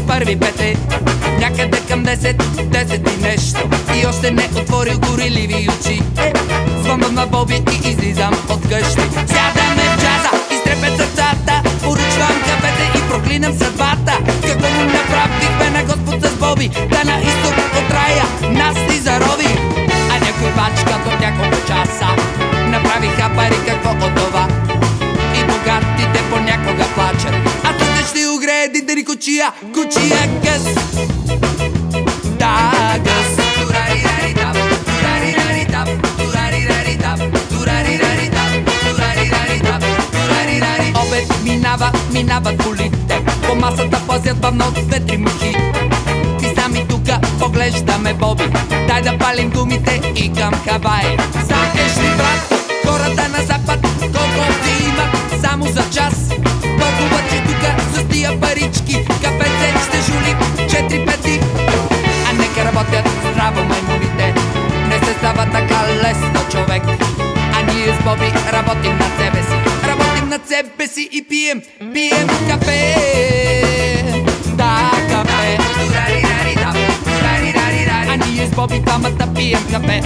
Първи пете, някъде към 10 и нещо, и още не отворил гореливи очи. Звънвам на Боби и излизам от къщи. Сядаме в джаза, изтрепят сърцата, поръчвам кафете и проклинам съдбата. Какво му направихме на Господ с Боби, да на изток от рая нас ни зарови. А някой бачка от няколко часа направиха пари, какво от това? И богатите понякога плачат, а тук ще огрее дидери кучия, кучия гъс. Да, гъс. Обед минават колите, по масата пазят бавно 2-3 мухи. И сами тука поглеждаме Боби, дай да палим гумите и към Хавай. Знаеш ли, брат, хората на запад колко взимат само за час? Толкова, че тука с тия парички кафеце ще жули 4-5 дни. А нека работят здраво маймуните, не се става така лесно, човек. А ние с Боби работим над себе си, работим над себе си и пием кафе. Да, кафе. А ние с Боби двамата пием кафе.